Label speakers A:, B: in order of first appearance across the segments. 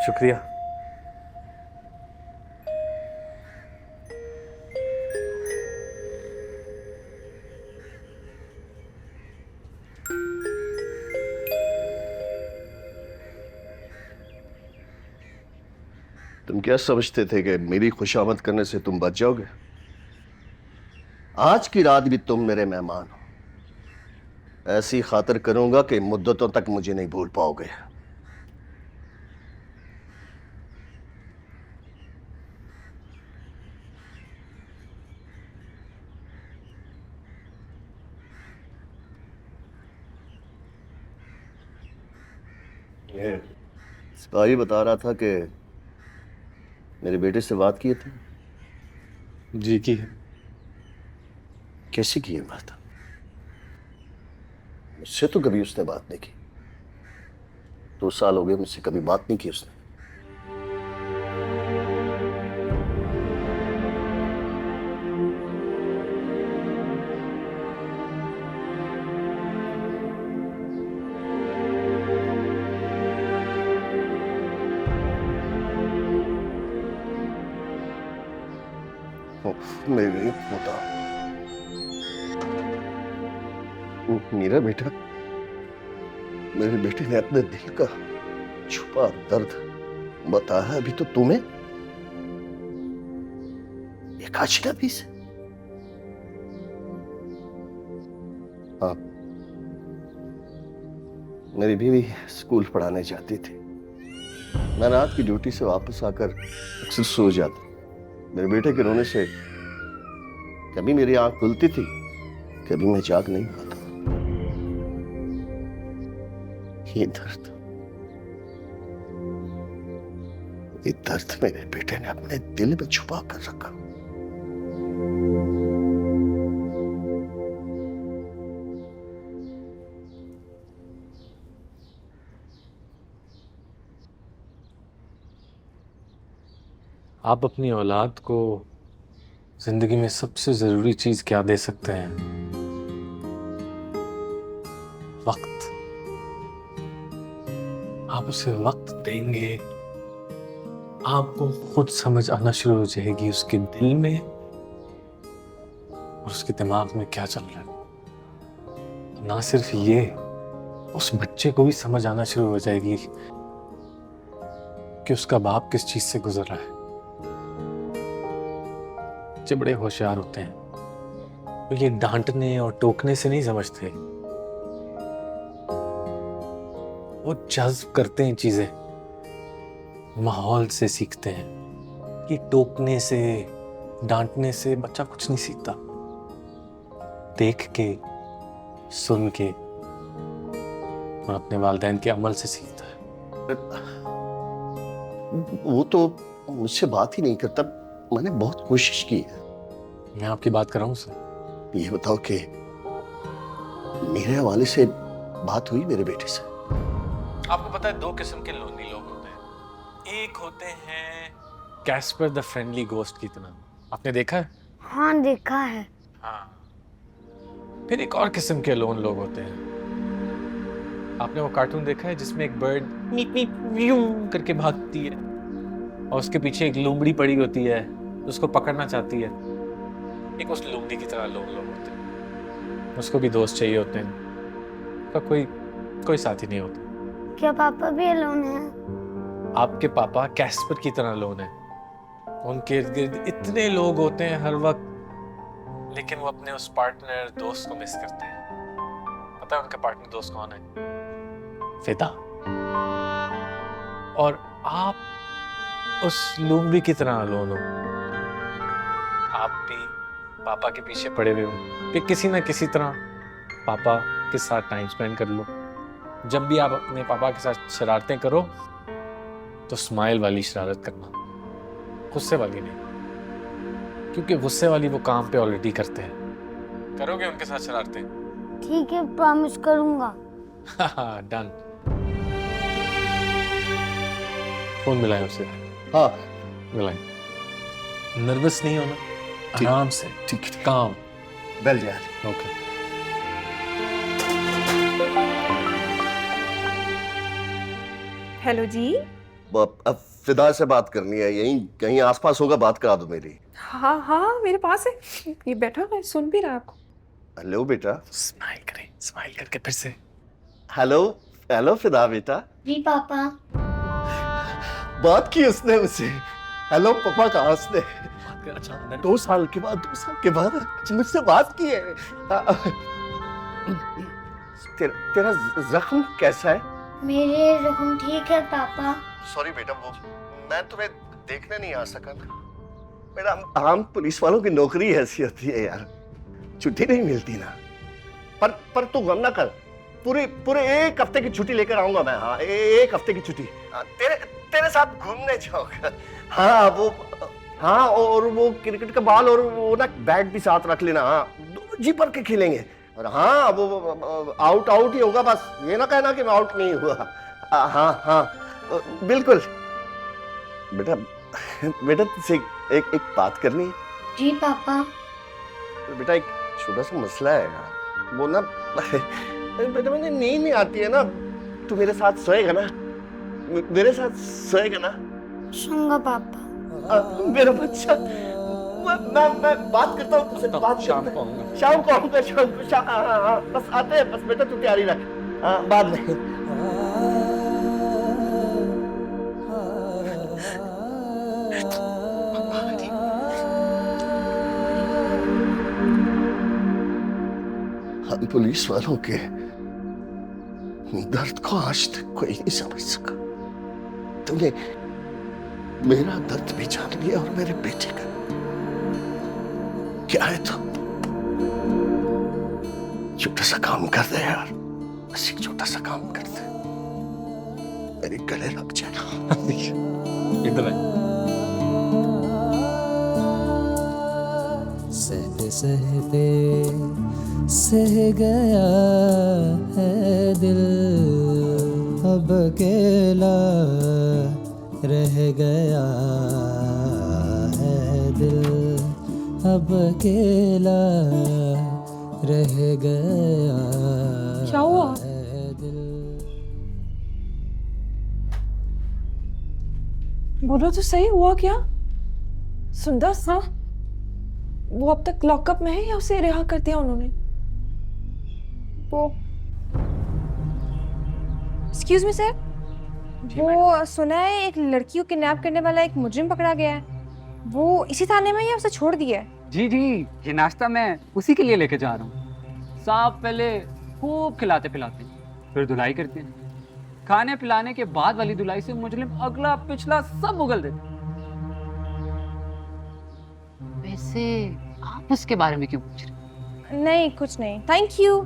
A: शुक्रिया।
B: तुम क्या समझते थे कि मेरी खुशामद करने से तुम बच जाओगे? आज की रात भी तुम मेरे मेहमान हो। ऐसी खातिर करूंगा कि मुद्दतों तक मुझे नहीं भूल पाओगे। ये सिपाही बता रहा था कि मेरे बेटे से बात की थी।
A: जी की है।
B: कैसी की है बात? मुझसे तो कभी उसने बात नहीं की। 2 साल हो गए मुझसे कभी बात नहीं की उसने। मेरे बता, मेरा बेटा, मेरे बेटे ने अपने दिल का छुपा दर्द बताया अभी तो तुम्हें, एक अजनबी से। हाँ, मेरी बीवी स्कूल पढ़ाने जाती थी। मैं रात की ड्यूटी से वापस आकर अक्सर सो जाता। मेरे बेटे के रोने से कभी मेरी आंख खुलती थी, कभी मैं जाग नहीं पाता। ये दर्द मेरे बेटे ने अपने दिल में छुपा कर रखा।
A: आप अपनी औलाद को जिंदगी में सबसे जरूरी चीज क्या दे सकते हैं? वक्त। आप उसे वक्त देंगे, आपको खुद समझ आना शुरू हो जाएगी उसके दिल में और उसके दिमाग में क्या चल रहा है। ना सिर्फ ये, उस बच्चे को भी समझ आना शुरू हो जाएगी कि उसका बाप किस चीज से गुजर रहा है। बच्चे बड़े होशियार होते हैं, तो ये डांटने और टोकने से नहीं समझते, वो जज्ब करते हैं चीजें, माहौल से सीखते हैं। कि टोकने से, डांटने से बच्चा कुछ नहीं सीखता, देख के, सुन के और अपने वालिदैन के अमल से सीखता है।
B: वो तो मुझसे बात ही नहीं करता। मैंने बहुत कोशिश की है।
A: मैं आपकी बात कर रहा हूँ सर।
B: ये बताओ कि मेरे हवाले से बात हुई मेरे बेटे से?
A: आपको पता है, 2 किस्म के लोनली लोग होते हैं। एक होते हैं कैस्पर द फ्रेंडली घोस्ट की तरह, आपने देखा है?
C: हाँ देखा है।
A: हाँ। फिर एक और किस्म के लोन लोग होते हैं। आपने वो कार्टून देखा है जिसमें एक बर्ड मीप मीप व्यू करके भागती है और उसके पीछे एक लोमड़ी पड़ी होती है, उसको पकड़ना चाहती है। एक उस लोमड़ी की तरह लोग होते हैं, उसको भी दोस्त चाहिए होते हैं, उसका कोई साथी नहीं होता।
C: क्या पापा भी अलोन है?
A: आपके पापा कैस्पर की तरह लोन है। उनके इर्द गिर्द इतने लोग होते हैं हर वक्त, लेकिन वो अपने उस पार्टनर दोस्त को मिस करते हैं। पता है उनका पार्टनर दोस्त कौन है? फिदा। और आप उस लोमड़ी की तरह अलोन हो। आप भी पापा के पीछे पड़े हुए हो कि किसी ना किसी तरह पापा के साथ टाइम स्पेंड कर लो। जब भी आप अपने पापा के साथ शरारतें करो तो स्माइल वाली शरारत करना, गुस्से वाली नहीं, क्योंकि गुस्से वाली वो काम पे ऑलरेडी करते हैं। करोगे उनके साथ शरारतें?
C: ठीक है, प्रॉमिस करूंगा।
A: डन। फोन मिलाएं उसे।
B: हाँ,
A: मिलाएं। नर्वस नहीं होना, आराम से,
B: ठीक है।
A: काम।
B: बेल जा रही।
A: ओके।
D: हेलो जी।
B: अब फिदा से बात करनी है, यहीं कहीं आसपास होगा, बात करा दो मेरी।
D: हाँ हाँ मेरे पास है, ये बैठा है, सुन भी रहा है आपको।
B: हेलो बेटा।
A: स्माइल करें, स्माइल करके फिर से।
B: हेलो हेलो फिदा बेटा।
C: जी पापा।
B: बात की उसने मुझसे, हेलो पापा कहा उसने।
A: अच्छा अंदर
B: 2 साल के बाद, 2 साल के बाद मुझसे बात की है। तेरा जख्म कैसा है?
C: मेरे जख्म ठीक है पापा।
B: सॉरी बेटा, वो मैं तुम्हें देखने नहीं आ सका ना। मेरा आम पुलिस वालों की नौकरी ऐसी होती है यार, छुट्टी नहीं मिलती ना। पर तू गम ना कर, पूरे 1 हफ्ते की छुट्टी लेकर आऊंगा मैं। हाँ, 1 हफ्ते की छुट्टी। तेरे साथ घूमने जाऊंगा। हाँ वो, हाँ और वो क्रिकेट का बॉल और वो ना बैट भी साथ रख लेना। हाँ, दोनों जी भर के खेलेंगे। और हाँ वो आउट ही होगा, बस ये ना कहना कि मैं आउट नहीं हुआ। हाँ हाँ बिल्कुल। बेटा तुझसे एक बात करनी है।
C: जी पापा।
B: बेटा एक छोटा सा मसला है यार, वो ना बेटा मुझे नींद नहीं आती है ना। तू मेरे साथ सोएगा ना? मेरे साथ सोएगा ना?
C: सोऊंगा पापा।
B: मेरा बच्चा, मैं बात करता हूँ तुझसे। बात
A: शाम को आऊंगा।
B: शाम को आऊंगा, शाम को। हाँ, बस आते हैं, बस बेटा तू तैयारी रख। हाँ, बाद में। हम पुलिस वालों के दर्द को आज तक कोई नहीं समझ सका। तुमने मेरा दर्द भी जान लिया और मेरे बेटे का। क्या है तो छोटा सा काम कर दे यार, बस एक छोटा सा काम कर दे, मेरे गले लग जाए।
A: इधर है।
E: सहते सहते सह गया है दिल, अब अकेला रह गया है दिल, अब अकेला रह गया
D: क्या हुआ?
E: है दिल।
D: बोलो तो सही, हुआ क्या? सुंदर सा वो अब तक लॉकअप में है या उसे रिहा कर दिया उन्होंने?
F: वो एक्सक्यूज मी सर, वो सुना है एक लड़की को किडनैप करने वाला एक मुजरिम पकड़ा गया है। वो इसी थाने में ही उसे छोड़ दिया है।
G: जी जी, ये नाश्ता मैं उसी के लिए लेके जा रहा हूँ। साहब पहले खूब खिलाते पिलाते हैं, फिर धुलाई करते हैं। खाने पिलाने के बाद वाली धुलाई से मुजरिम अगला पिछला सब उगल देते।
H: वैसे आप उसके बारे में क्यों पूछ रहे?
F: नहीं कुछ नहीं, थैंक यू।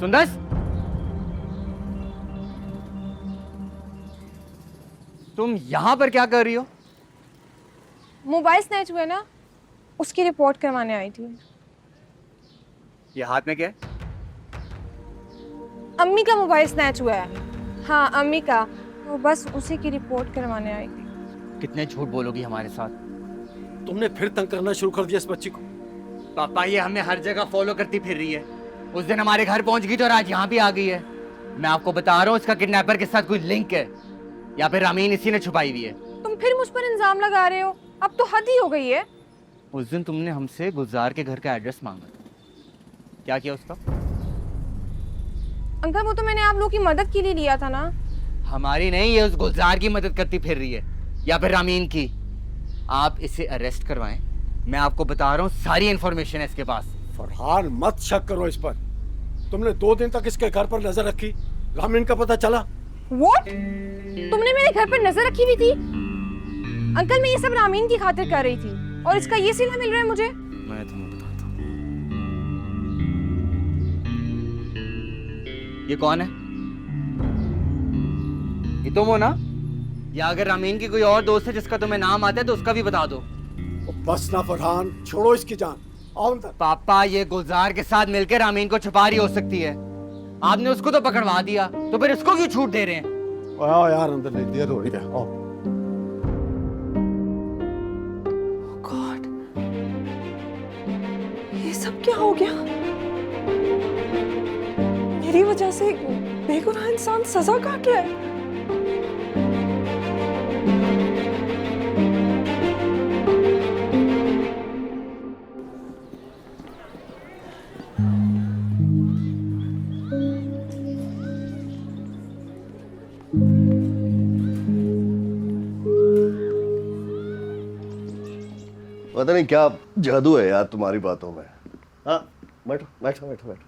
G: सुंदर, तुम यहाँ पर क्या कर रही हो?
F: मोबाइल स्नैच हुए ना, उसकी रिपोर्ट करवाने आई थी।
G: ये हाथ में क्या है?
F: अम्मी का मोबाइल स्नैच हुआ है। हाँ अम्मी का, तो बस उसी की रिपोर्ट करवाने आई थी।
G: कितने झूठ बोलोगी हमारे साथ?
I: तुमने फिर तंग करना शुरू कर दिया इस बच्ची को।
G: पापा ये हमें हर जगह फॉलो करती फिर रही है। उस दिन हमारे घर पहुंच गई तो आज यहाँ भी आ गई है। मैं आपको बता रहा हूँ, इसका किडनैपर के साथ कोई लिंक है या फिर रामीन इसी ने छुपाई हुई है।
F: तुम फिर मुझ पर इल्जाम लगा रहे हो, अब तो हद ही हो गई है।
G: उस दिन तुमने हमसे गुलजार के घर का एड्रेस मांगा था, क्या किया उसका?
F: अंकल वो तो मैंने आप लोगों की मदद के लिए लिया था ना।
G: हमारी नहीं, ये उस गुलजार की मदद करती फिर रही है या फिर रामीन की। आप इसे अरेस्ट करवाएं, मैं आपको बता रहा हूँ सारी इंफॉर्मेशन है इसके पास।
I: फरहान मत शक करो इस पर। तुमने 2 दिन तक इसके घर पर नजर रखी, रामीन का पता चला।
F: What? तुमने मेरे घर पर नजर रखी हुई थी? अंकल मैं ये सब रामीन की खातिर कर रही थी और इसका ये सिला मिल रहा है मुझे।
G: मैं तुम्हें बताता हूँ। ये कौन है? ये तुम हो ना? या अगर रामीन की कोई और दोस्त है जिसका तुम्हें नाम आता है तो उसका भी बता दो।
I: बस ना फरहान, छोड़ो इसकी जान। आओ अंदर।
G: पापा ये गुलजार के साथ मिलकर रामीन को छुपा रही हो सकती है। आपने उसको तो पकड़वा दिया, तो फिर इसको क्यों छूट दे रहे हैं?
I: आओ यार अंदर, नहीं देर हो रही है। आओ।
D: गॉड, ये सब क्या हो गया? मेरी वजह से बेगुनाह इंसान सजा काट रहा है।
B: पता नहीं क्या जादू है यार तुम्हारी बातों में। हाँ, बैठो बैठो बैठो बैठो।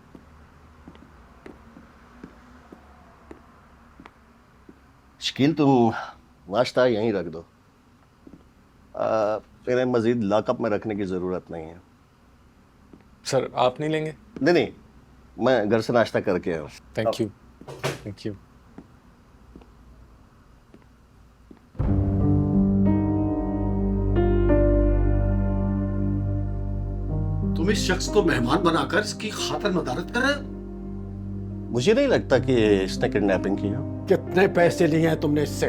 B: शकील, तुम नाश्ता यहीं रख दो। इन्हें मजीद लॉकअप में रखने की जरूरत नहीं है।
A: सर आप नहीं लेंगे?
B: नहीं नहीं, मैं घर से नाश्ता करके आया हूँ।
A: Thank you, thank you.
I: तुम इस शख्स को मेहमान बनाकर इसकी खातिर मदारत कर रहे हो।
B: मुझे नहीं लगता कि इसने किडनैपिंग की है।
I: कितने पैसे लिए हैं तुमने इससे?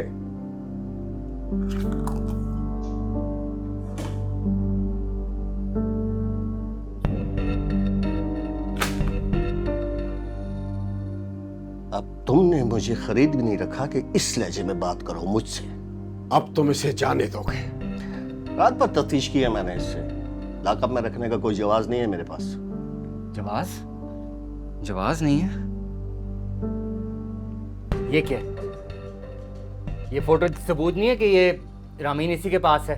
B: अब तुमने मुझे खरीद भी नहीं रखा कि इस लहजे में बात करो मुझसे।
I: अब तुम इसे जाने दोगे?
B: रात पर तफ्तीश की है मैंने इससे। लॉकअप में रखने का कोई जवाज नहीं है मेरे पास।
G: जवाज? जवाज नहीं है? ये क्या है? ये फोटो सबूत नहीं है कि ये रामीन इसी के पास है?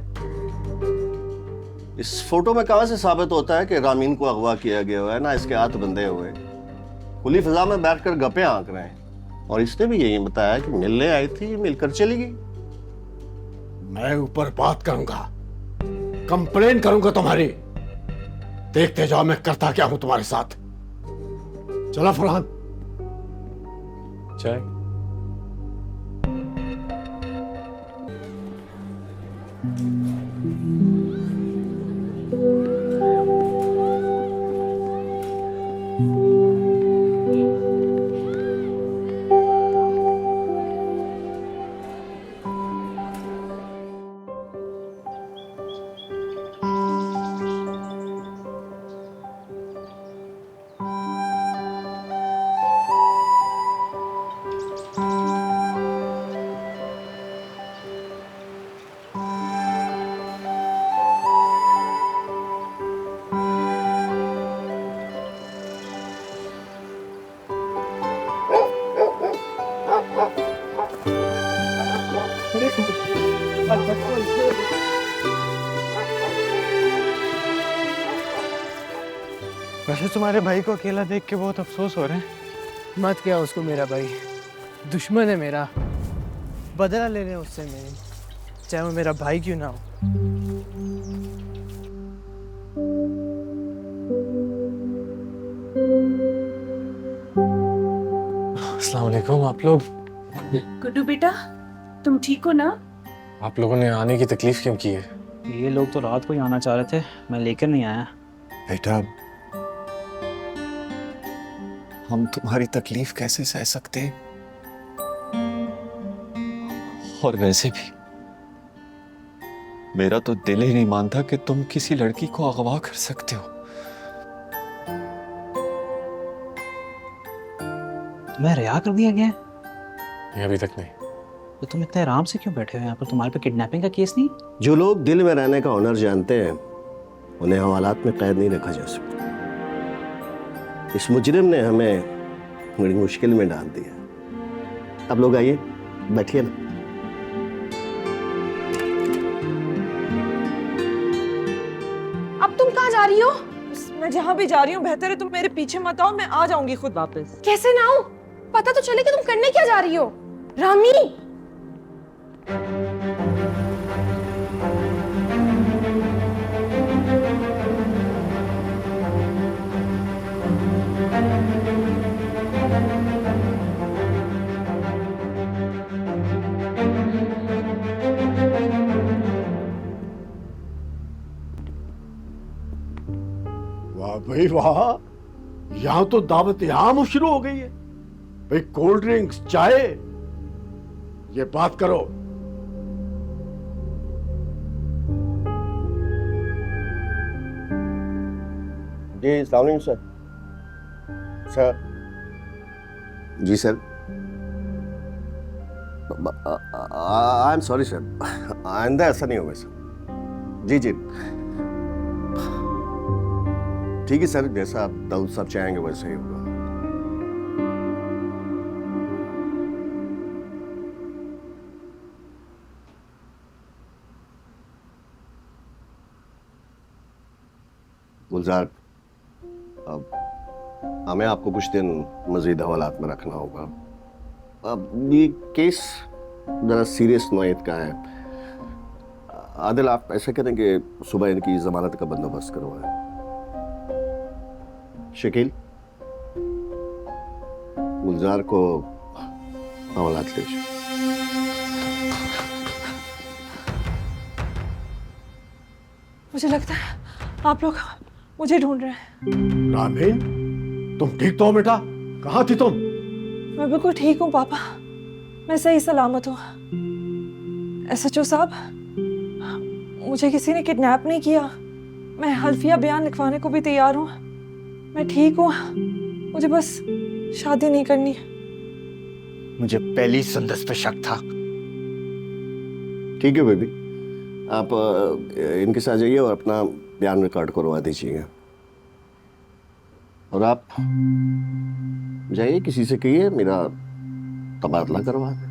B: इस फोटो में कहां से साबित होता है कि रामीन को अगवा किया गया हुआ है? ना इसके हाथ बंधे हुए, खुली फिजा में बैठकर गप्पे आंक रहे हैं। और इसने भी यही बताया कि मिलने आई थी, मिलकर चली गई।
I: मैं ऊपर बात करूंगा, कंप्लेन करूंगा तुम्हारी। देखते जाओ मैं करता क्या हूं तुम्हारे साथ। चलो फरहान।
A: चाय?
J: वैसे तुम्हारे भाई को अकेला देख के बहुत अफसोस हो रहे हैं। मत क्या उसको, मेरा भाई दुश्मन है मेरा। बदला ले रहे हैं उससे मेरी, चाहे वो मेरा भाई क्यों ना हो।
A: अस्सलाम वालेकुम। आप लोग?
K: गुड्डू बेटा, तुम ठीक हो ना?
A: आप लोगों ने आने की तकलीफ क्यों की है?
J: ये लोग तो रात को ही आना चाह रहे थे, मैं लेकर नहीं आया।
L: बेटा, हम तुम्हारी तकलीफ कैसे सह सकते? और वैसे भी मेरा तो दिल ही नहीं मानता कि तुम किसी लड़की को अगवा कर सकते हो।
J: तुम्हें रिहा कर दिया गया?
A: ये अभी तक नहीं।
J: तो तुम इतने आराम से क्यों बैठे हो यहाँ पर? तुम्हारे पे किडनैपिंग का केस नहीं?
B: जो लोग दिल में रहने का हुनर जानते हैं उन्हें हवालात में कैद नहीं रखा जा सकता। इस मुजरिम ने हमें बड़ी मुश्किल में डाल दिया। अब लोग आइए, बैठिए ना।
F: अब तुम कहाँ जा रही हो?
D: मैं जहाँ भी जा रही हूँ बेहतर है तुम मेरे पीछे मत आओ, मैं आ जाऊंगी खुद वापस।
F: कैसे ना हो? पता तो चले कि तुम करने क्या जा रही हो। रामी,
I: वाह भाई वाह, यहाँ तो दावत यहाँ शुरू हो गई है। भाई कोल्ड ड्रिंक्स, चाय, ये बात करो।
B: जी अस्सलाम वालेकुम सर। सर जी sir, I am sorry sir, आइंदा ऐसा नहीं होगा सर। जी जी ठीक है सर, जैसा आप दाऊद साहब चाहेंगे वैसा ही होगा। गुलजार, अब हमें आपको कुछ दिन मजीद हवालात में रखना होगा। अब ये केस जरा सीरियस नोयत का है। आदिल, आप ऐसा करें कि सुबह इनकी जमानत का बंदोबस्त करवाएं। शकील, गुलजार को हवालात ले जाओ।
D: मुझे लगता है आप लोग मुझे ढूंढ रहे हैं।
I: रामीन, तुम ठीक तो हो बेटा? कहाँ थी तुम?
D: मैं बिल्कुल ठीक हूँ पापा, मैं सही सलामत हूँ। SHO साहब, मुझे किसी ने किडनैप नहीं किया। मैं हल्फिया बयान लिखवाने को भी तैयार हूँ। मैं ठीक हूँ, मुझे बस शादी नहीं करनी।
J: मुझे पहली संदस पे शक था।
B: ठीक है बेबी, आप इनके साथ जाइए और अपना बयान रिकॉर्ड करवा दीजिएगा। और आप जाइए, किसी से कहिए मेरा तबादला करवा दें।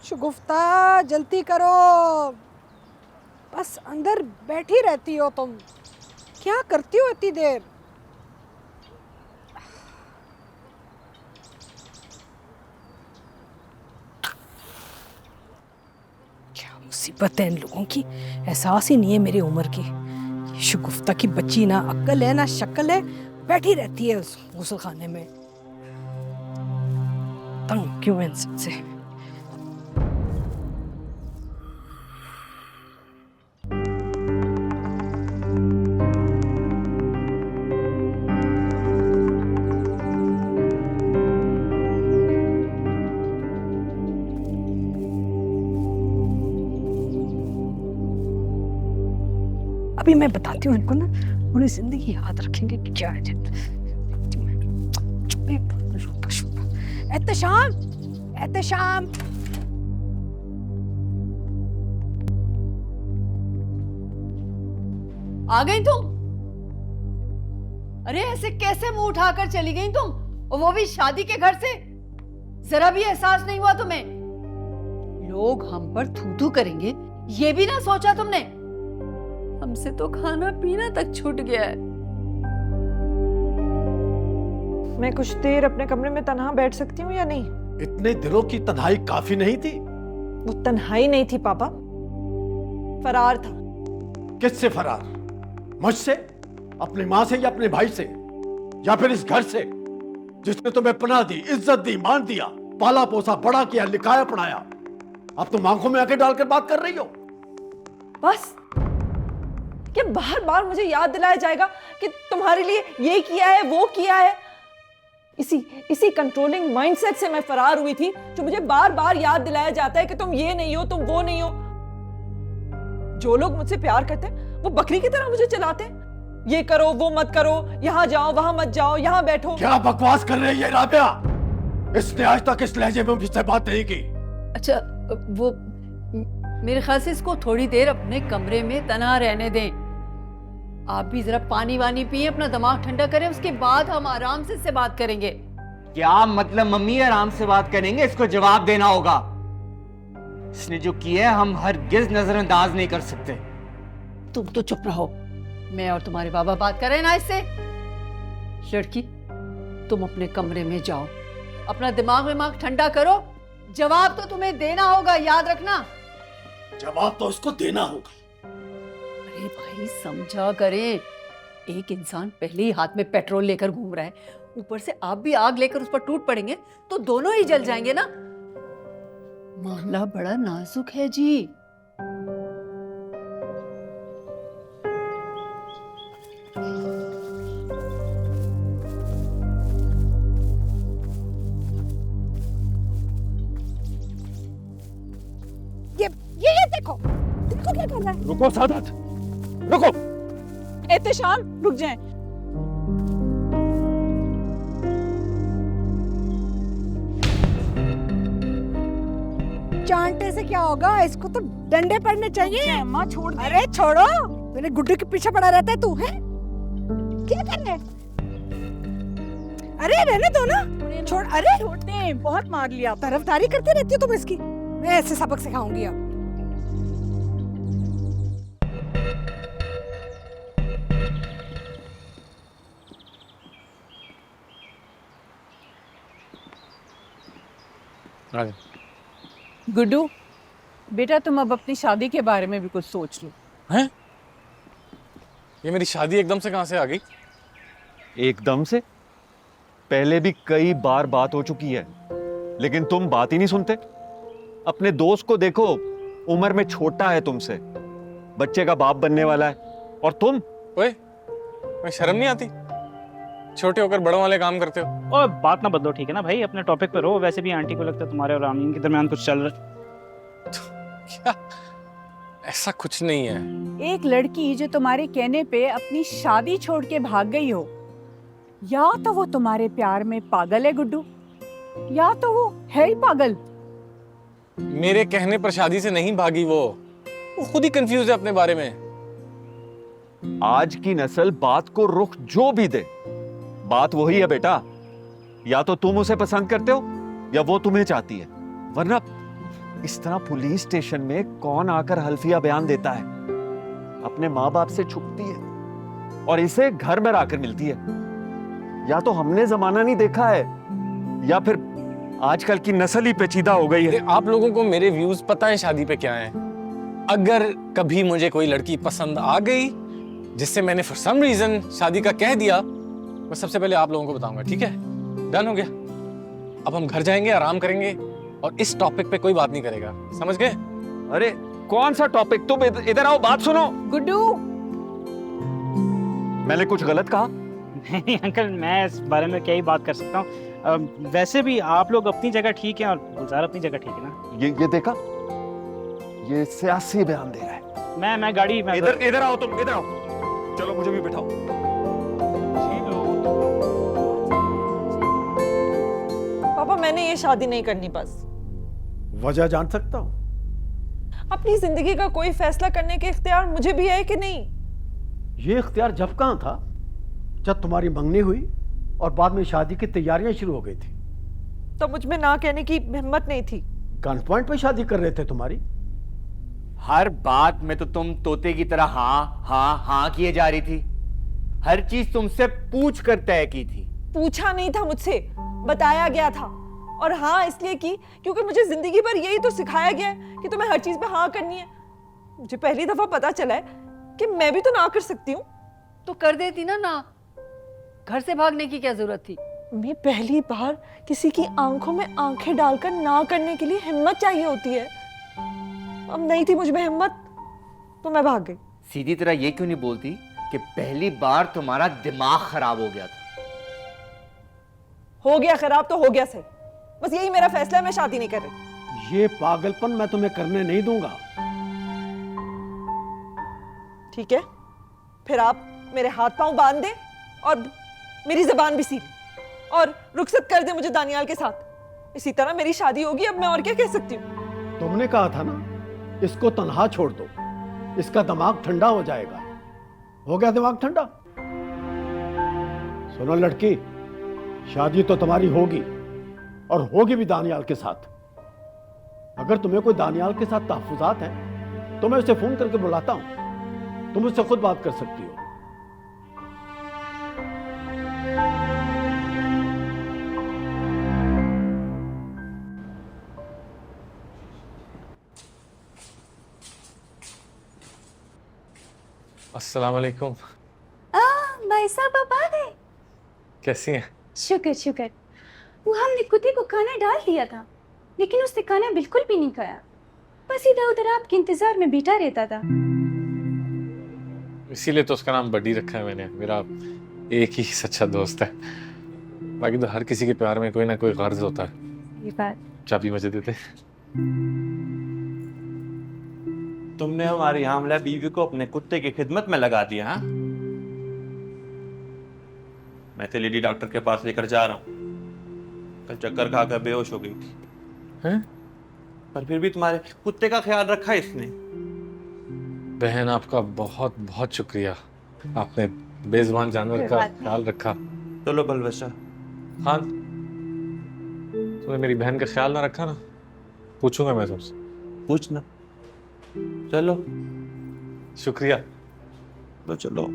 M: शगुफ्ता, जल्दी करो, बस अंदर बैठी रहती हो तुम। क्या करती हो इतनी देर? क्या मुसीबत है इन लोगों की, एहसास ही नहीं है मेरी उम्र की। शगुफ्ता की बच्ची ना अक्ल है ना शक्ल है, बैठी रहती है उस गुस्ल खाने में। तंग क्यों है इन सबसे। अभी मैं बताती हूँ इनको ना, पूरी जिंदगी याद रखेंगे कि क्या है। एहतशाम, एहतशाम,
H: आ गई तुम? अरे ऐसे कैसे मुंह उठाकर चली गई तुम, और वो भी शादी के घर से? जरा भी एहसास नहीं हुआ तुम्हें? लोग हम पर थू थू करेंगे, ये भी ना सोचा तुमने? हमसे तो खाना पीना तक छूट गया है।
D: मैं कुछ देर अपने कमरे में तन्हा बैठ सकती हूँ या नहीं?
I: इतने दिनों की तन्हाई काफी नहीं थी?
D: वो तन्हाई नहीं थी पापा, फरार था।
I: किससे फरार? मुझसे? अपनी माँ से या अपने भाई से, या फिर इस घर से जिसने तुम्हें पनाह दी, इज्जत दी, मान दिया, पाला पोसा, बड़ा किया, लिखाया पढ़ाया? अब तुम आंखों में आंखें डालकर बात कर रही हो।
D: बस कि बार बार मुझे याद दिलाया जाएगा कि तुम्हारे लिए ये किया है, वो किया है। इसी कंट्रोलिंग माइंडसेट से मैं फरार हुई थी, जो मुझे बार बार याद दिलाया जाता है कि तुम ये नहीं हो, तुम वो नहीं हो। जो लोग मुझसे प्यार करते हैं वो बकरी की तरह मुझे चलाते हैं। ये करो, वो मत करो, यहां जाओ, वहां मत जाओ, यहां बैठो।
I: क्या बकवास कर रही है राबिया? इसने आज तक इस लहजे में मुझसे बात नहीं की।
H: अच्छा, वो मेरे ख्याल से इसको थोड़ी देर अपने कमरे में तन्हा रहने दें। आप भी जरा पानी वानी पिए, अपना दिमाग ठंडा करें, उसके बाद हम आराम से इससे बात करेंगे।
J: क्या मतलब मम्मी आराम से बात करेंगे? इसको जवाब देना होगा। इसने जो किया है हम हरगिज नजरअंदाज नहीं कर सकते।
H: तुम तो चुप रहो, मैं और तुम्हारे बाबा बात कर रहे हैं ना इससे। लड़की, तुम अपने कमरे में जाओ, अपना दिमाग ठंडा करो। जवाब तो तुम्हें देना होगा, याद रखना।
I: जवाब तो उसको देना होगा।
H: अरे भाई समझा करें, एक इंसान पहले ही हाथ में पेट्रोल लेकर घूम रहा है, ऊपर से आप भी आग लेकर उस पर टूट पड़ेंगे तो दोनों ही जल जाएंगे ना। मामला बड़ा नाजुक है जी।
M: ये देखो क्या कर रहा है।
L: रुको सादत, रुको।
D: एहतेशाम रुक जाएं।
M: चांटे से क्या होगा, इसको तो डंडे पड़ने चाहिए।
D: अम्मा छोड़ दे।
M: अरे छोड़ो, मेरे गुड्डू के पीछे पड़ा रहता है तू, है क्या कर रहे? अरे रहने दो ना, छोड़। अरे
D: छोड़ते, बहुत मार लिया।
M: तरफदारी करती रहती हो तुम इसकी। मैं ऐसे सबक सिखाऊंगी अब।
D: गुड्डू बेटा, तुम अब अपनी शादी के बारे में भी कुछ सोच लो।
A: हैं? ये मेरी शादी एकदम से कहां से आ गई?
L: एकदम से? पहले भी कई बार बात हो चुकी है, लेकिन तुम बात ही नहीं सुनते। अपने दोस्त को देखो, उम्र में छोटा है तुमसे, बच्चे का बाप बनने वाला है, और तुम?
A: ओए, मैं शर्म नहीं आती? छोटे होकर बड़ों वाले काम करते हो।
N: और बात ना बदलो, ठीक है ना भाई, अपने टॉपिक पर रहो। वैसे भी आंटी को लगता है तुम्हारे और आमीन के दरमियान कुछ चल रहा है।
A: क्या? ऐसा कुछ नहीं है।
D: एक लड़की जो तुम्हारे कहने पे अपनी शादी छोड़ के भाग गई हो, या तो वो तुम्हारे प्यार में पागल है गुड्डू, या तो वो है ही पागल।
A: मेरे कहने पर शादी से नहीं भागी वो खुद ही कंफ्यूज है अपने बारे में।
L: आज की नस्ल बात को रुख जो भी दे, बात वही है बेटा, या तो तुम उसे पसंद करते हो या वो तुम्हें चाहती है, वरना इस तरह पुलिस स्टेशन में कौन आकर हल्फिया बयान देता है? अपने माँ बाप से छुपती है और इसे घर में आकर मिलती है। या तो हमने जमाना नहीं देखा है, या फिर आजकल की नस्ल ही पेचीदा हो गई है।
A: आप लोगों को मेरे व्यूज पता है शादी पे क्या है। अगर कभी मुझे कोई लड़की पसंद आ गई जिससे मैंने फॉर सम रीजन शादी का कह दिया, मैं सबसे पहले आप लोगों को बताऊंगा, ठीक है? डन हो गया। अब हम घर जाएंगे, आराम करेंगे और इस टॉपिक पे कोई बात नहीं करेगा, समझ गए?
L: अरे कौन सा टॉपिक? तुम इधर आओ, बात सुनो।
D: गुड्डू,
L: मैंने कुछ गलत कहा?
N: नहीं अंकल, मैं इस बारे में क्या ही बात कर सकता हूँ। वैसे भी आप लोग अपनी जगह ठीक हैं और गुलजार अपनी जगह ठीक है ना।
L: ये देखा, ये सियासी बयान दे रहा है।
N: मैं गाड़ी
L: इधर आओ, तुम इधर आओ, चलो मुझे भी बिठाओ।
D: पापा मैंने ये शादी नहीं करनी बस।
I: वजह जान सकता हूँ?
D: अपनी जिंदगी का कोई फैसला करने के इख्तियार मुझे भी है कि नहीं?
I: ये इख्तियार जब कहाँ था? जब तुम्हारी मंगनी हुई और बाद में शादी की तैयारियां शुरू हो गई थी,
D: तो मुझ में ना कहने की हिम्मत नहीं थी।
I: गन पॉइंट पे शादी कर रहे थे तुम्हारी।
O: हर बात में तो तुम तोते की तरह हाँ हाँ हाँ किए जा रही थी। हर चीज तुमसे पूछ कर तय की थी।
D: पूछा नहीं था मुझसे, बताया गया था। और हाँ इसलिए की क्योंकि मुझे जिंदगी भर यही तो सिखाया गया है कि तुम्हें हर चीज पे हाँ करनी है। मुझे पहली दफा पता चला है कि मैं भी तो ना कर सकती हूँ।
H: तो कर देती ना। घर से भागने की क्या जरूरत थी?
D: मैं पहली बार किसी की आंखों में आंखें डालकर ना करने के लिए हिम्मत चाहिए होती है। अब नहीं थी मुझ में हिम्मत, तो मैं भाग गई।
O: सीधी तरह ये क्यों नहीं बोलती कि पहली बार तुम्हारा दिमाग खराब हो गया था?
D: हो गया खराब तो हो गया सही, बस यही मेरा फैसला है। मैं शादी नहीं कर रही।
I: ये पागलपन मैं तुम्हें करने नहीं दूंगा।
D: ठीक है, फिर आप मेरे हाथ पांव बांध दें और मेरी जबान भी सील और रुखसत कर दे मुझे दानियाल के साथ। इसी तरह मेरी शादी होगी। अब मैं और क्या कह सकती हूँ?
I: तुमने कहा था ना, इसको तन्हा छोड़ दो, इसका दिमाग ठंडा हो जाएगा। हो गया दिमाग ठंडा? सुनो लड़की, शादी तो तुम्हारी होगी और होगी भी दानियाल के साथ। अगर तुम्हें कोई दानियाल के साथ तहफुजात हैं तो मैं उसे फोन करके बुलाता हूं, तुम उससे खुद बात कर सकती हो।
A: अस्सलाम वालेकुम।
K: भाई साहब आप आ गए?
A: कैसी हैं?
K: शुक्र शुक्र। वो हमने कुत्ते को खाना डाल दिया था,
F: लेकिन उसने खाना बिल्कुल भी नहीं खाया, बस इधर उधर आपके इंतजार में बैठा रहता था।
A: इसीलिए तो उसका नाम बड्डी रखा है मैंने। मेरा एक ही सच्चा दोस्त है। बाकी तो हर किसी के प्यार में कोई ना कोई गर्ज होता है।
F: ये बात
A: चाबी मुझे देते।
P: तुमने हमारी हामला बीवी को अपने कुत्ते की खिदमत में लगा दिया। हाँ, मैं तो लेडी डॉक्टर के पास लेकर जा रहा हूँ। कल चक्कर खाकर बेहोश हो गई थी।
A: हैं?
P: पर फिर भी तुम्हारे कुत्ते का ख्याल रखा इसने।
A: बहन आपका बहुत बहुत शुक्रिया। आपने बेजुबान जानवर का ख्याल रखा।
P: चलो बलवशा।
A: हाँ, तुमने मेरी बहन का ख्याल ना रखा ना, पूछूंगा मैं तुमसे।
P: पूछना। चलो।
A: शुक्रिया।
P: तो चलो।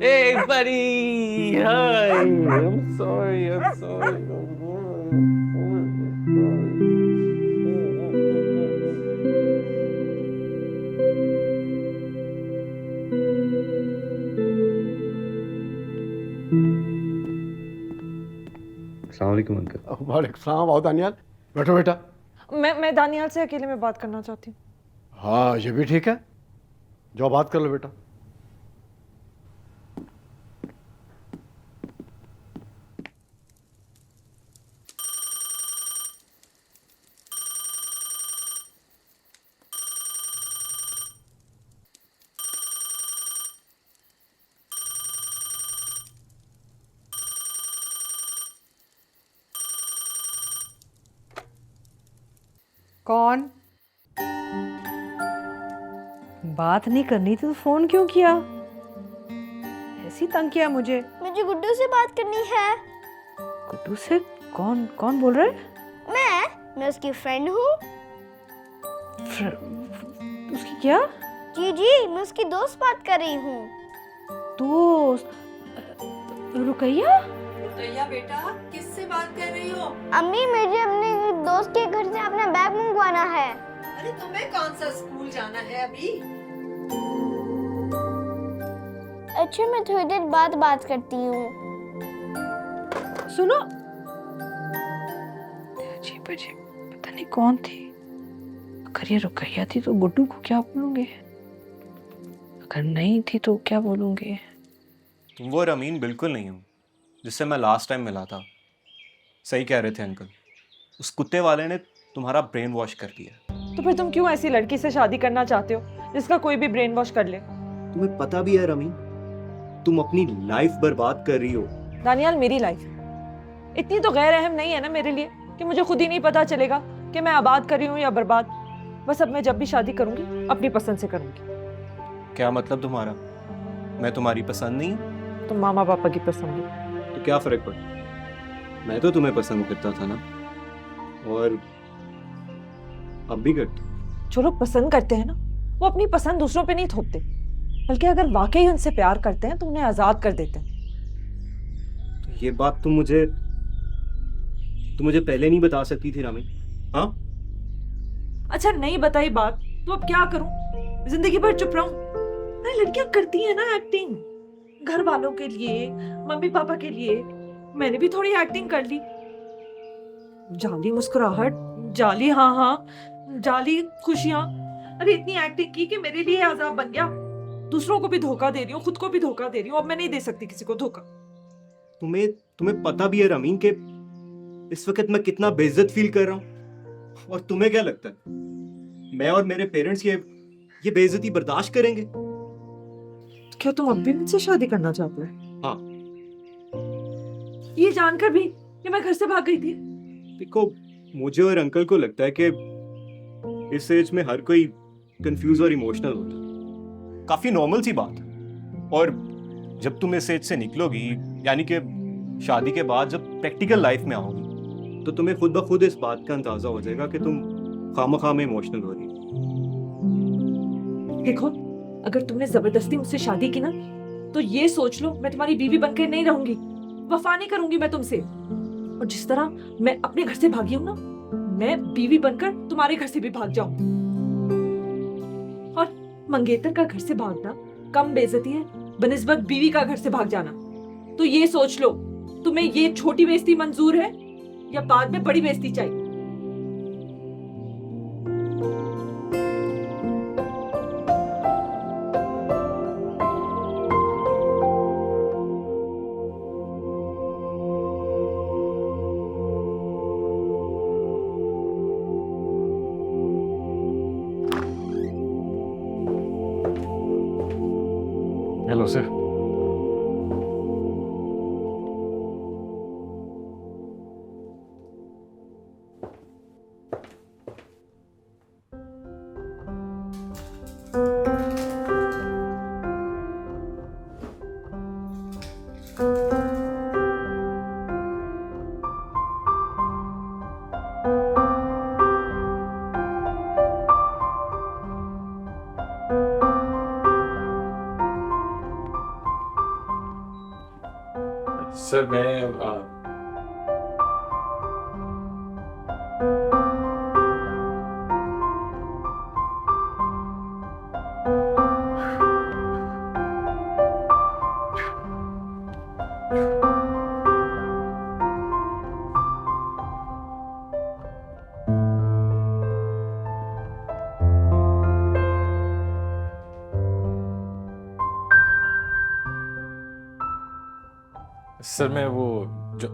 A: Hey buddy, hi. I'm sorry.
L: अस्सलाम वालेकुम अंकल।
I: वालेकुम सलाम। आओ दानियाल, बैठो बेटा।
D: मैं दानियाल से अकेले में बात करना चाहती हूँ।
I: हाँ, ये भी ठीक है। जाओ बात कर लो बेटा।
M: कौन? बात नहीं करनी थी तो फोन क्यों किया? ऐसी तंग किया मुझे।
C: मुझे गुड्डू से बात करनी है।
M: गुड्डू से? कौन कौन बोल रहा है?
C: मैं उसकी फ्रेंड हूँ।
M: उसकी क्या?
C: जी, मैं उसकी दोस्त बात कर रही हूँ।
M: दोस्त? रुकैया?
D: रुकैया बेटा, किससे बात कर रही हो?
C: अम्मी, मुझे अपने दोस्त के घर से अपना बैग मंगवाना है।
D: अरे तुम्हें कौन सा स्कूल जाना है अभी?
C: अच्छा, मैं थोड़ी देर बाद बात करती हूँ।
M: सुनो, अजीब अजीब, पता नहीं कौन थी। अगर ये रुकैया थी तो गुड्डू को क्या बोलूंगे? अगर नहीं थी तो क्या बोलूंगे?
P: तुम वो रमीन बिल्कुल नहीं हो जिससे मैं लास्ट टाइम मिला था। सही कह रहे थे अंकल, उस कुत्ते वाले ने तुम्हारा ब्रेन वॉश कर दिया।
D: तो फिर तुम क्यों ऐसी लड़की से शादी करना चाहते हो जिसका कोई भी ब्रेन वॉश कर ले?
P: तुम्हें पता भी है रमीन, तुम अपनी लाइफ बर्बाद कर रही हो।
D: दानियाल, मेरी लाइफ इतनी तो गैर अहम नहीं है ना मेरे लिए कि मुझे खुद ही नहीं पता चलेगा कि मैं आबाद कर रही हूँ या बर्बाद। बस अब मैं जब भी शादी करूंगी अपनी पसंद से करूंगी।
P: क्या मतलब तुम्हारा? मैं तुम्हारी पसंद नहीं हूँ?
D: तुम मामा पापा की पसंद है।
P: तो क्या फर्क पड़ा? मैं तो तुम्हें पसंद करता था ना, और अब भी करता।
D: जो लोग पसंद करते हैं ना, वो अपनी पसंद दूसरों पे नहीं थोपते, बल्कि अगर वाकई उनसे प्यार करते हैं तो उन्हें आजाद कर देते हैं।
P: तो ये बात तुम मुझे पहले नहीं बता सकती थी रामी? हाँ,
D: अच्छा नहीं बताई बात तो अब क्या करूं? जिंदगी भर चुप रहूं? अरे लड़कियां करती है ना एक्टिंग, घर वालों के लिए, मम्मी पापा के लिए। मैंने भी थोड़ी एक्टिंग कर ली। जाली मुस्कुराहट, जाली हाँ हाँ, जाली खुशियां। अरे इतनी एक्टिंग की कि मेरे लिए अजाब बन गया। दूसरों को भी धोखा दे रही हूँ, खुद को भी धोखा दे रही हूँ। अब मैं नहीं दे सकती किसी को धोखा।
P: तुम्हें पता भी है रमीन के इस वक्त मैं कितना बेइज्जत फील कर रहा हूँ, और तुम्हें क्या लगता है मैं और मेरे पेरेंट्स ये बेइज्जती बर्दाश्त करेंगे?
D: क्या तुम अब भी मुझसे शादी करना चाहते हो?
P: हाँ।
D: ये जानकर भी कि मैं घर से भाग गई थी?
P: देखो, मुझे और अंकल को लगता है कि इस एज में हर कोई कंफ्यूज और इमोशनल होता है। काफी नॉर्मल सी बात है। और जब तुम इस एज से निकलोगी, यानी कि शादी के बाद जब प्रैक्टिकल लाइफ में आओगी, तो तुम्हें खुद ब खुद इस बात का अंदाजा हो जाएगा कि तुम खामखा में इमोशनल हो रही हो।
D: देखो, अगर तुमने जबरदस्ती मुझसे शादी की ना, तो ये सोच लो मैं तुम्हारी बीवी बनकर नहीं रहूंगी, वफा नहीं करूंगी मैं तुमसे। और जिस तरह मैं अपने घर से भागी हूं ना, मैं बीवी बनकर तुम्हारे घर से भी भाग जाऊंगी। और मंगेतर का घर से भागना कम बेइज्जती है बनिस्बत बीवी का घर से भाग जाना। तो ये सोच लो, तुम्हें ये छोटी बेइज्जती मंजूर है या बाद में बड़ी बेइज्जती चाहिए?
A: Hello sir. सर मैं सर मैं वो जो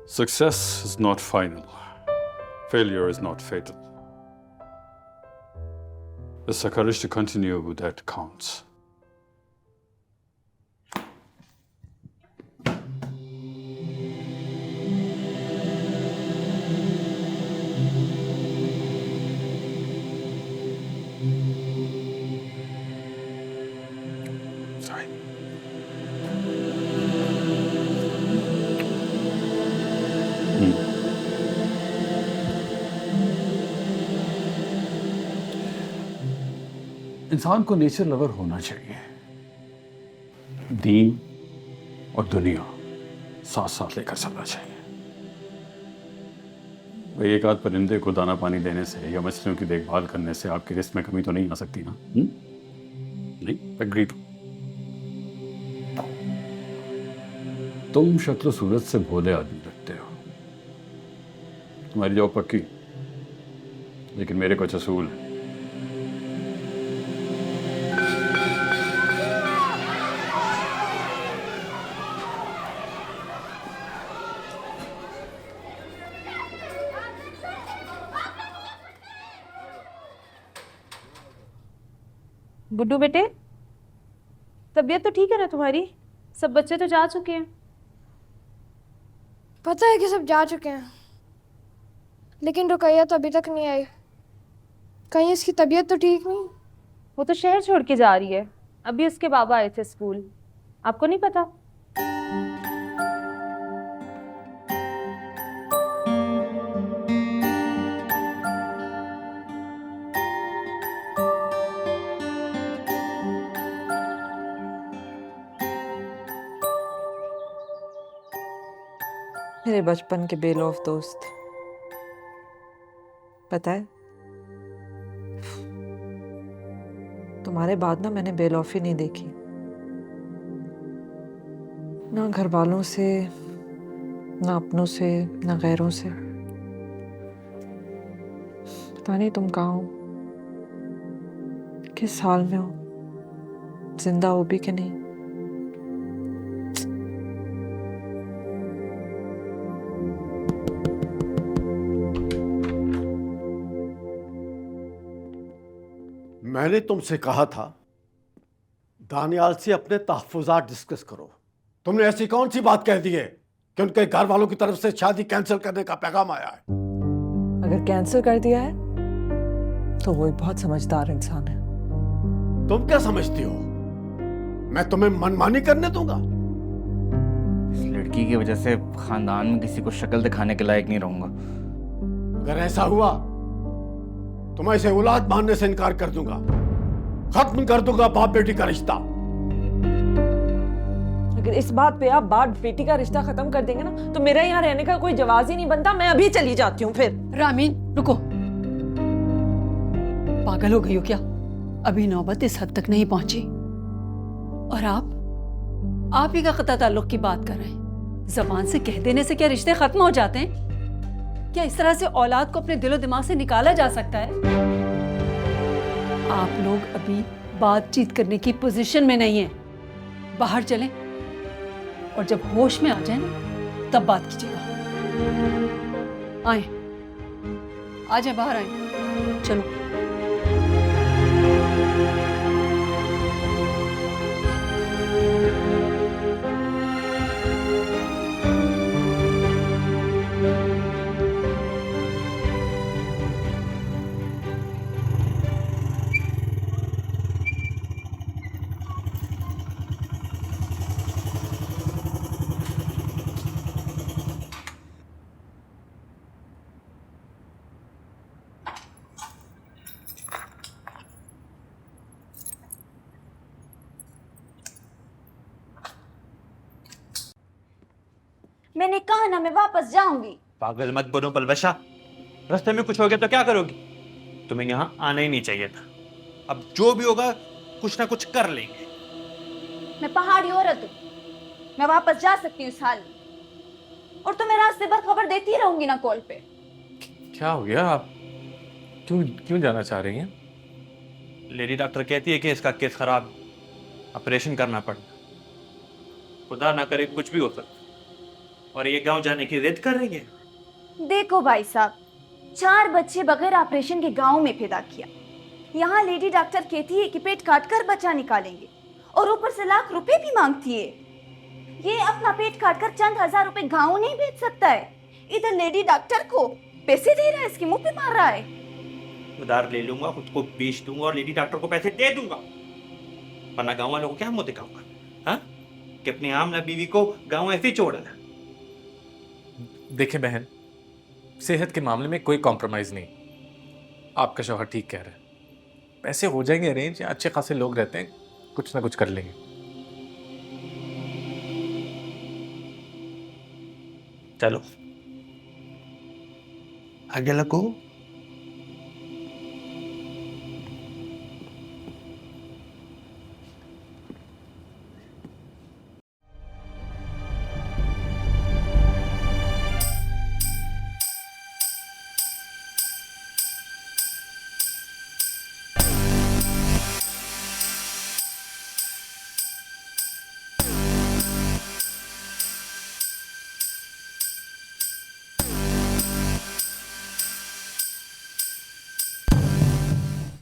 Q: Success is not final. Failure is not fatal. It's the courage to continue that counts. इंसान को नेचर लवर होना चाहिए। दीन और दुनिया साथ साथ लेकर चलना चाहिए। भाई एक आध परिंदे को दाना पानी देने से या मछलियों की देखभाल करने से आपकी रिस्क में कमी तो नहीं आ सकती ना? नहीं, एग्रीड। तुम शक्ल सूरत से भोले आदमी लगते हो। तुम्हारी जॉब पक्की, लेकिन मेरे कुछ असूल हैं।
F: गुड्डू बेटे, तबीयत तो ठीक है ना तुम्हारी? सब बच्चे तो जा चुके हैं।
C: पता है कि सब जा चुके हैं, लेकिन रुकैया तो अभी तक नहीं आई। कहीं इसकी तबीयत तो ठीक नहीं?
F: वो तो शहर छोड़ के जा रही है। अभी उसके बाबा आए थे स्कूल, आपको नहीं पता?
D: मेरे बचपन के बेलौफ दोस्त, पता है तुम्हारे बाद ना मैंने बेलौफी नहीं देखी, ना घर वालों से, ना अपनों से, ना गैरों से। पता नहीं तुम कहाँ हो, किस हाल में हो, जिंदा हो भी कि नहीं।
I: मैंने तुमसे कहा था दानियाल से अपने तहफ़्फ़ुज़ात डिस्कस करो। तुमने ऐसी कौन सी बात कह दी है कि उनके घर वालों की तरफ से शादी कैंसिल करने का पैगाम आया है?
D: अगर कैंसिल कर दिया है तो वो एक बहुत समझदार इंसान है।
I: तुम क्या समझती हो मैं तुम्हें मनमानी करने दूंगा?
O: इस लड़की की वजह से खानदान में किसी को शक्ल दिखाने के लायक नहीं रहूंगा।
I: अगर ऐसा हुआ तो मैं इसे औलाद मानने से इनकार कर दूंगा, खत्म कर दूंगा बाप बेटी का रिश्ता।
D: अगर इस बात पे आप बात बेटी का रिश्ता खत्म कर देंगे ना तो मेरा यहाँ रहने का कोई जवाब ही नहीं बनता। मैं अभी चली जाती हूँ फिर।
H: रामीन रुको, पागल हो गई हो क्या? अभी नौबत इस हद तक नहीं पहुंची और आप ही का कता ताल्लुक की बात कर रहे हैं। जबान से कह देने से क्या रिश्ते खत्म हो जाते हैं? क्या इस तरह से औलाद को अपने दिलो दिमाग से निकाला जा सकता है? आप लोग अभी बातचीत करने की पोजीशन में नहीं है। बाहर चलें और जब होश में आ जाए ना तब बात कीजिएगा। आए, आ जाए, बाहर आए, चलो।
K: मैंने कहा ना मैं वापस जाऊंगी।
O: पागल मत बनो पलवशा, रास्ते में कुछ हो गया तो क्या करोगी? तुम्हें यहाँ आना ही नहीं चाहिए था। अब जो भी होगा कुछ ना कुछ कर लेंगे।
K: मैं पहाड़ी औरत हूँ, मैं वापस जा सकती हूँ इस हाल में। और तो मैं रास्ते भर खबर देती ही रहूंगी ना कॉल पे।
A: क्या हो गया? आप क्यों क्यों जाना चाह रही हैं?
O: लेडी डॉक्टर कहती है कि इसका केस खराब, ऑपरेशन करना पड़ना। खुदा ना करे कुछ भी हो सकता, और ये गांव जाने की जिद कर रही है।
K: देखो भाई साहब, 4 बच्चे बगैर ऑपरेशन के गांव में पैदा किया। यहाँ लेडी डॉक्टर कहती है कि पेट काट कर बच्चा निकालेंगे और ऊपर से लाख रुपए भी मांगती है। ये अपना पेट काट कर चंद हजार रुपए गांव नहीं बेच सकता है, इधर लेडी डॉक्टर को पैसे दे रहा है, इसके मुंह पे मार रहा है।
O: उधार ले लूंगा, खुद को बेच दूंगा और लेडी डॉक्टर को पैसे दे दूंगा, वरना गांव वालों को क्या मुंह दिखाऊंगा? हाँ, कि अपनी आमना बीवी को गांव ऐसे ही छोड़ रहा।
A: देखिए बहन, सेहत के मामले में कोई कॉम्प्रोमाइज नहीं। आपका शौहर ठीक कह रहा है, पैसे हो जाएंगे अरेंज, अच्छे खासे लोग रहते हैं, कुछ ना कुछ कर लेंगे।
O: चलो आगे लगो।